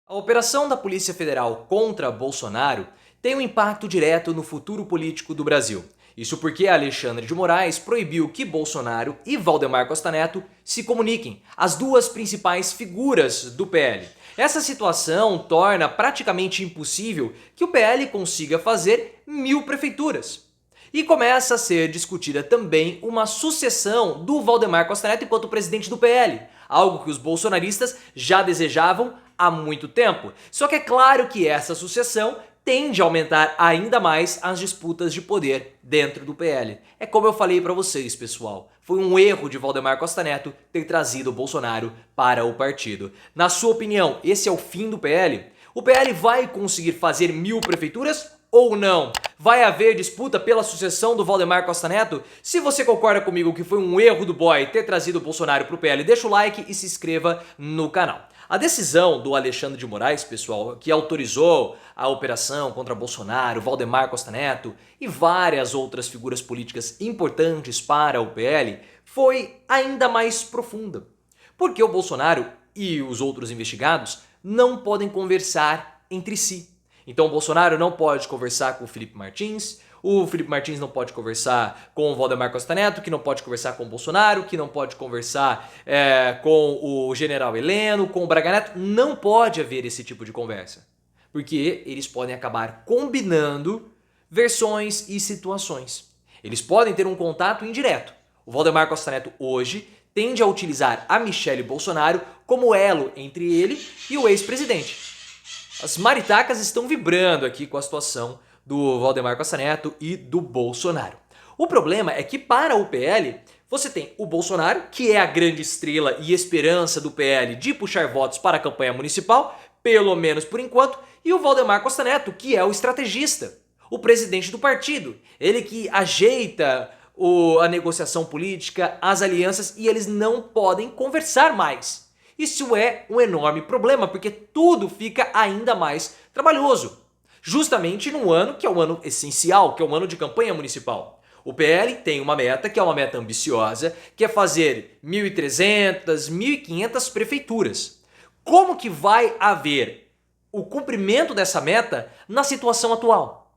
A operação da Polícia Federal contra Bolsonaro tem um impacto direto no futuro político do Brasil. Isso porque Alexandre de Moraes proibiu que Bolsonaro e Valdemar Costa Neto se comuniquem, as duas principais figuras do PL. Essa situação torna praticamente impossível que o PL consiga fazer 1000 prefeituras. E começa a ser discutida também uma sucessão do Valdemar Costa Neto enquanto presidente do PL, algo que os bolsonaristas já desejavam há muito tempo. Só que é claro que essa sucessão tende a aumentar ainda mais as disputas de poder dentro do PL. É como eu falei para vocês, pessoal. Foi um erro de Valdemar Costa Neto ter trazido o Bolsonaro para o partido. Na sua opinião, esse é o fim do PL? O PL vai conseguir fazer 1000 prefeituras ou não? Vai haver disputa pela sucessão do Valdemar Costa Neto? Se você concorda comigo que foi um erro do boy ter trazido o Bolsonaro para o PL, deixa o like e se inscreva no canal. A decisão do Alexandre de Moraes, pessoal, que autorizou a operação contra Bolsonaro, Valdemar Costa Neto e várias outras figuras políticas importantes para o PL, foi ainda mais profunda. Porque o Bolsonaro e os outros investigados não podem conversar entre si. Então o Bolsonaro não pode conversar com o Felipe Martins não pode conversar com o Valdemar Costa Neto, que não pode conversar com o Bolsonaro, que não pode conversar com o General Heleno, com o Braga Neto. Não pode haver esse tipo de conversa, porque eles podem acabar combinando versões e situações. Eles podem ter um contato indireto. O Valdemar Costa Neto hoje tende a utilizar a Michelle Bolsonaro como elo entre ele e o ex-presidente. As maritacas estão vibrando aqui com a situação do Valdemar Costa Neto e do Bolsonaro. O problema é que para o PL, você tem o Bolsonaro, que é a grande estrela e esperança do PL de puxar votos para a campanha municipal, pelo menos por enquanto, e o Valdemar Costa Neto, que é o estrategista, o presidente do partido, ele que ajeita a negociação política, as alianças, e eles não podem conversar mais. Isso é um enorme problema, porque tudo fica ainda mais trabalhoso. Justamente num ano que é um ano essencial, que é um ano de campanha municipal. O PL tem uma meta, que é uma meta ambiciosa, que é fazer 1.300, 1.500 prefeituras. Como que vai haver o cumprimento dessa meta na situação atual?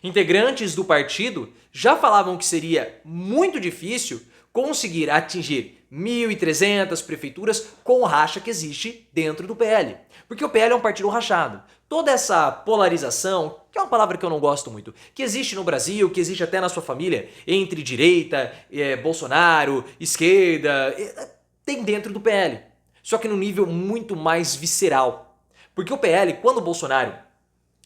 Integrantes do partido já falavam que seria muito difícil conseguir atingir 1.300 prefeituras com o racha que existe dentro do PL. Porque o PL é um partido rachado. Toda essa polarização, que é uma palavra que eu não gosto muito, que existe no Brasil, que existe até na sua família, entre direita, Bolsonaro, esquerda, tem dentro do PL. Só que num nível muito mais visceral. Porque o PL, quando o Bolsonaro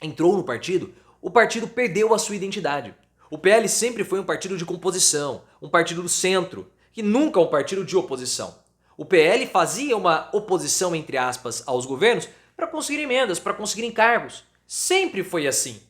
entrou no partido, o partido perdeu a sua identidade. O PL sempre foi um partido de composição, um partido do centro, que nunca um partido de oposição. O PL fazia uma oposição, entre aspas, aos governos para conseguir emendas, para conseguir encargos. Sempre foi assim.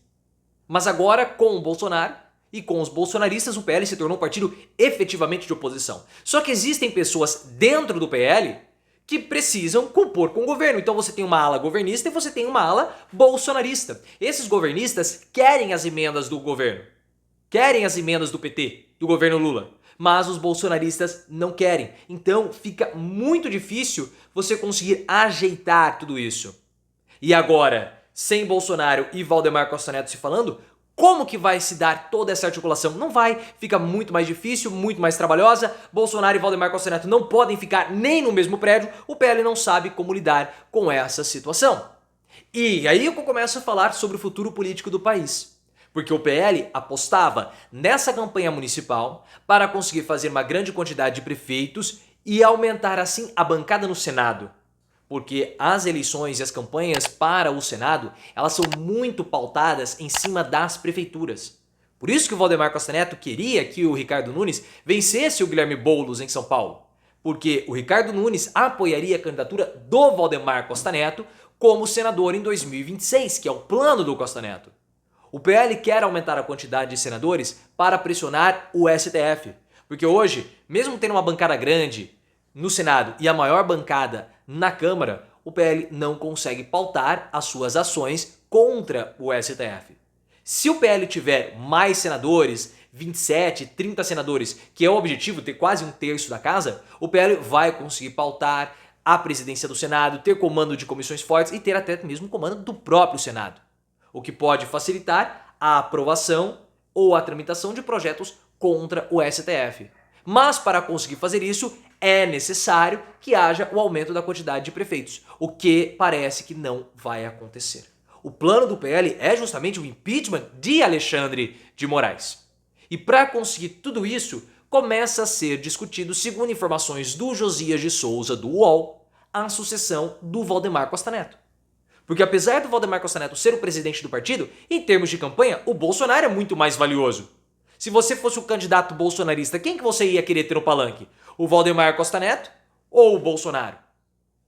Mas agora, com o Bolsonaro e com os bolsonaristas, o PL se tornou um partido efetivamente de oposição. Só que existem pessoas dentro do PL que precisam compor com o governo. Então você tem uma ala governista e você tem uma ala bolsonarista. Esses governistas querem as emendas do governo. Querem as emendas do PT, do governo Lula. Mas os bolsonaristas não querem. Então fica muito difícil você conseguir ajeitar tudo isso. E agora, sem Bolsonaro e Valdemar Costa Neto se falando, como que vai se dar toda essa articulação? Não vai, fica muito mais difícil, muito mais trabalhosa. Bolsonaro e Valdemar Costa Neto não podem ficar nem no mesmo prédio. O PL não sabe como lidar com essa situação. E aí eu começo a falar sobre o futuro político do país. Porque o PL apostava nessa campanha municipal para conseguir fazer uma grande quantidade de prefeitos e aumentar assim a bancada no Senado. Porque as eleições e as campanhas para o Senado, elas são muito pautadas em cima das prefeituras. Por isso que o Valdemar Costa Neto queria que o Ricardo Nunes vencesse o Guilherme Boulos em São Paulo. Porque o Ricardo Nunes apoiaria a candidatura do Valdemar Costa Neto como senador em 2026, que é o plano do Costa Neto. O PL quer aumentar a quantidade de senadores para pressionar o STF. Porque hoje, mesmo tendo uma bancada grande no Senado e a maior bancada na Câmara, o PL não consegue pautar as suas ações contra o STF. Se o PL tiver mais senadores, 27, 30 senadores, que é o objetivo, ter quase um terço da casa, o PL vai conseguir pautar a presidência do Senado, ter comando de comissões fortes e ter até mesmo comando do próprio Senado, o que pode facilitar a aprovação ou a tramitação de projetos contra o STF. Mas para conseguir fazer isso, é necessário que haja o aumento da quantidade de prefeitos, o que parece que não vai acontecer. O plano do PL é justamente o impeachment de Alexandre de Moraes. E para conseguir tudo isso, começa a ser discutido, segundo informações do Josias de Souza, do UOL, a sucessão do Valdemar Costa Neto. Porque apesar do Valdemar Costa Neto ser o presidente do partido, em termos de campanha, o Bolsonaro é muito mais valioso. Se você fosse o candidato bolsonarista, quem que você ia querer ter no palanque? O Valdemar Costa Neto ou o Bolsonaro?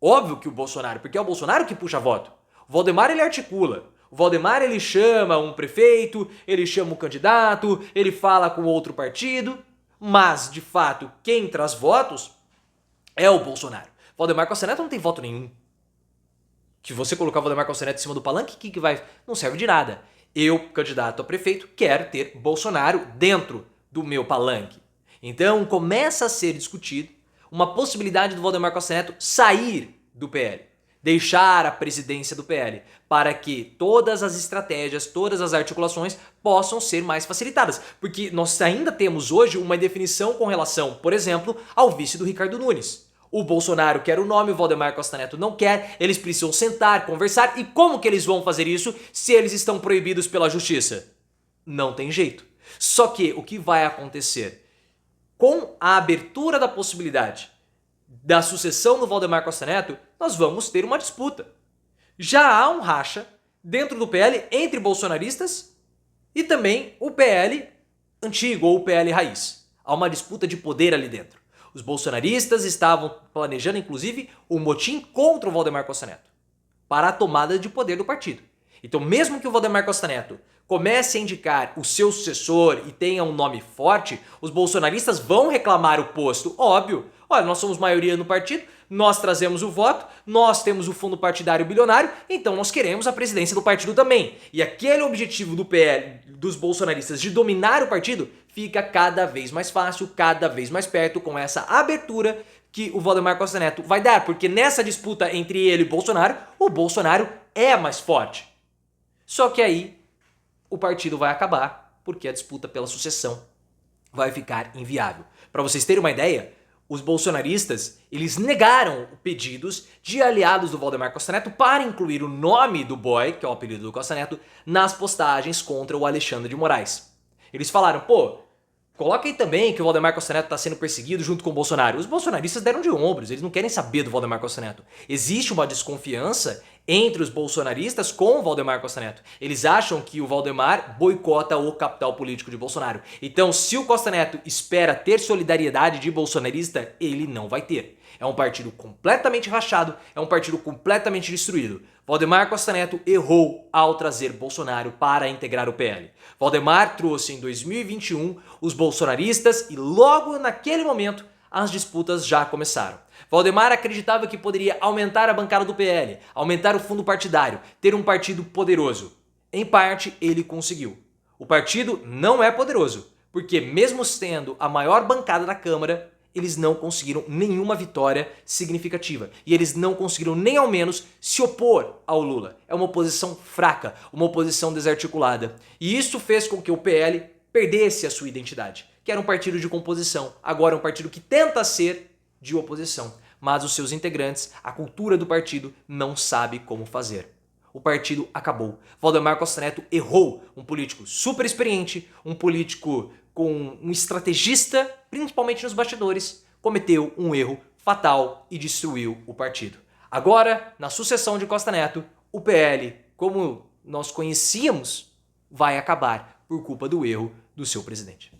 Óbvio que o Bolsonaro, porque é o Bolsonaro que puxa voto. O Valdemar ele articula. O Valdemar ele chama um prefeito, ele chama um candidato, ele fala com outro partido, mas de fato quem traz votos é o Bolsonaro. Valdemar Costa Neto não tem voto nenhum. Que você colocar o Valdemar Costa Neto em cima do palanque, que vai? Não serve de nada. Eu, candidato a prefeito, quero ter Bolsonaro dentro do meu palanque. Então começa a ser discutido uma possibilidade do Valdemar Costa Neto sair do PL, deixar a presidência do PL, para que todas as estratégias, todas as articulações possam ser mais facilitadas. Porque nós ainda temos hoje uma definição com relação, por exemplo, ao vice do Ricardo Nunes. O Bolsonaro quer o nome, o Valdemar Costa Neto não quer, eles precisam sentar, conversar. E como que eles vão fazer isso se eles estão proibidos pela justiça? Não tem jeito. Só que o que vai acontecer? Com a abertura da possibilidade da sucessão do Valdemar Costa Neto, nós vamos ter uma disputa. Já há um racha dentro do PL entre bolsonaristas e também o PL antigo ou o PL raiz. Há uma disputa de poder ali dentro. Os bolsonaristas estavam planejando, inclusive, um motim contra o Valdemar Costa Neto para a tomada de poder do partido. Então, mesmo que o Valdemar Costa Neto comece a indicar o seu sucessor e tenha um nome forte, os bolsonaristas vão reclamar o posto. Óbvio. Olha, nós somos maioria no partido, nós trazemos o voto, nós temos o fundo partidário bilionário, então nós queremos a presidência do partido também. E aquele objetivo do PL, dos bolsonaristas, de dominar o partido, fica cada vez mais fácil, cada vez mais perto com essa abertura que o Valdemar Costa Neto vai dar. Porque nessa disputa entre ele e o Bolsonaro é mais forte. Só que aí o partido vai acabar, porque a disputa pela sucessão vai ficar inviável. Para vocês terem uma ideia, os bolsonaristas, eles negaram pedidos de aliados do Valdemar Costa Neto para incluir o nome do boy, que é o apelido do Costa Neto, nas postagens contra o Alexandre de Moraes. Eles falaram, pô, coloca aí também que o Valdemar Costa Neto está sendo perseguido junto com o Bolsonaro. Os bolsonaristas deram de ombros, eles não querem saber do Valdemar Costa Neto. Existe uma desconfiança entre os bolsonaristas com o Valdemar Costa Neto. Eles acham que o Valdemar boicota o capital político de Bolsonaro. Então, se o Costa Neto espera ter solidariedade de bolsonarista, ele não vai ter. É um partido completamente rachado, é um partido completamente destruído. Valdemar Costa Neto errou ao trazer Bolsonaro para integrar o PL. Valdemar trouxe em 2021 os bolsonaristas e logo naquele momento as disputas já começaram. Valdemar acreditava que poderia aumentar a bancada do PL, aumentar o fundo partidário, ter um partido poderoso. Em parte, ele conseguiu. O partido não é poderoso, porque mesmo sendo a maior bancada da Câmara, eles não conseguiram nenhuma vitória significativa. E eles não conseguiram nem ao menos se opor ao Lula. É uma oposição fraca, uma oposição desarticulada. E isso fez com que o PL perdesse a sua identidade, que era um partido de composição. Agora é um partido que tenta ser de oposição, mas os seus integrantes, a cultura do partido, não sabe como fazer. O partido acabou. Valdemar Costa Neto errou, um político super experiente, um político com um estrategista, principalmente nos bastidores, cometeu um erro fatal e destruiu o partido. Agora, na sucessão de Costa Neto, o PL, como nós conhecíamos, vai acabar por culpa do erro do seu presidente.